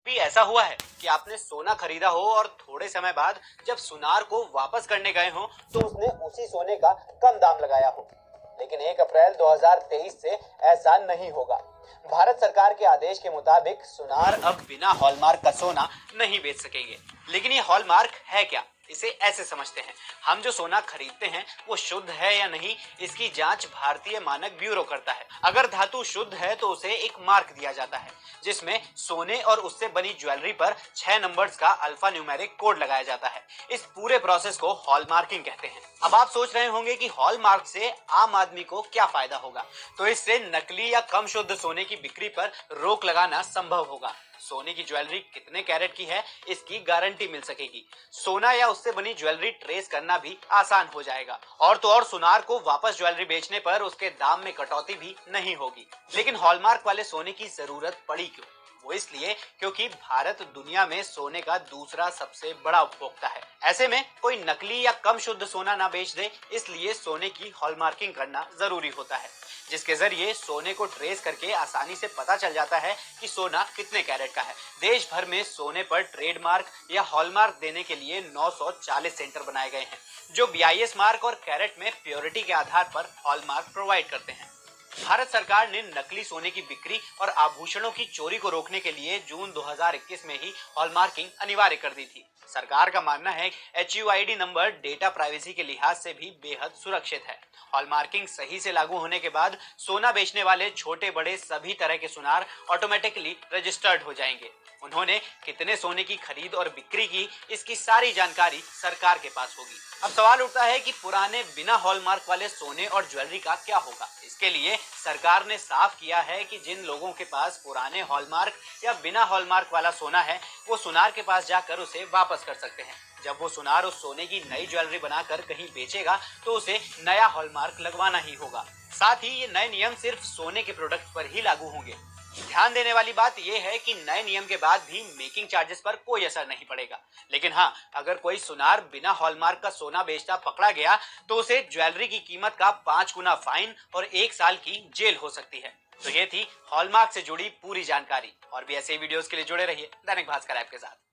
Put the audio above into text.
भी ऐसा हुआ है कि आपने सोना खरीदा हो और थोड़े समय बाद जब सुनार को वापस करने गए हो तो उसने उसी सोने का कम दाम लगाया हो। लेकिन 1 अप्रैल 2023 से ऐसा नहीं होगा। भारत सरकार के आदेश के मुताबिक सुनार अब बिना हॉलमार्क का सोना नहीं बेच सकेंगे। लेकिन ये हॉलमार्क है क्या, इसे ऐसे समझते हैं। हम जो सोना खरीदते हैं वो शुद्ध है या नहीं, इसकी जांच भारतीय मानक ब्यूरो करता है। अगर धातु शुद्ध है तो उसे एक मार्क दिया जाता है जिसमें सोने और उससे बनी ज्वेलरी पर 6 नंबर्स का अल्फा न्यूमेरिक कोड लगाया जाता है। इस पूरे प्रोसेस को हॉलमार्किंग कहते हैं। अब आप सोच रहे होंगे कि हॉलमार्क से आम आदमी को क्या फायदा होगा। तो इससे नकली या कम शुद्ध सोने की बिक्री पर रोक लगाना संभव होगा। सोने की ज्वेलरी कितने कैरेट की है इसकी गारंटी मिल सकेगी। सोना या उससे बनी ज्वेलरी ट्रेस करना भी आसान हो जाएगा। और तो और सुनार को वापस ज्वेलरी बेचने पर उसके दाम में कटौती भी नहीं होगी। लेकिन हॉलमार्क वाले सोने की जरूरत पड़ी क्यों? वो इसलिए क्योंकि भारत दुनिया में सोने का दूसरा सबसे बड़ा उपभोक्ता है। ऐसे में कोई नकली या कम शुद्ध सोना ना बेच दे, इसलिए सोने की हॉलमार्किंग करना जरूरी होता है, जिसके जरिए सोने को ट्रेस करके आसानी से पता चल जाता है कि सोना कितने कैरेट का है। देश भर में सोने पर ट्रेडमार्क या हॉलमार्क देने के लिए 940 सेंटर बनाए गए हैं जो BIS मार्क और कैरेट में प्योरिटी के आधार पर हॉलमार्क प्रोवाइड करते हैं। भारत सरकार ने नकली सोने की बिक्री और आभूषणों की चोरी को रोकने के लिए जून 2021 में ही हॉलमार्किंग अनिवार्य कर दी थी। सरकार का मानना है HUID नंबर डेटा प्राइवेसी के लिहाज से भी बेहद सुरक्षित है। हॉलमार्किंग सही से लागू होने के बाद सोना बेचने वाले छोटे बड़े सभी तरह के सुनार ऑटोमेटिकली रजिस्टर्ड हो जाएंगे। उन्होंने कितने सोने की खरीद और बिक्री की, इसकी सारी जानकारी सरकार के पास होगी। अब सवाल उठता है कि पुराने बिना हॉलमार्क वाले सोने और ज्वेलरी का क्या होगा। इसके लिए सरकार ने साफ किया है कि जिन लोगों के पास पुराने हॉलमार्क या बिना हॉलमार्क वाला सोना है वो सुनार के पास जाकर उसे वापस कर सकते हैं। जब वो सुनार उस सोने की नई ज्वेलरी बनाकर कहीं बेचेगा तो उसे नया हॉलमार्क लगवाना ही होगा। साथ ही ये नए नियम सिर्फ सोने के प्रोडक्ट पर ही लागू होंगे। ध्यान देने वाली बात यह है कि नए नियम के बाद भी मेकिंग चार्जेस पर कोई असर नहीं पड़ेगा। लेकिन हाँ, अगर कोई सुनार बिना हॉलमार्क का सोना बेचता पकड़ा गया तो उसे ज्वेलरी की कीमत का 5 गुना फाइन और 1 साल की जेल हो सकती है। तो ये थी हॉलमार्क से जुड़ी पूरी जानकारी। और भी ऐसे वीडियोस के लिए जुड़े रहिए दैनिक भास्कर ऐप के साथ।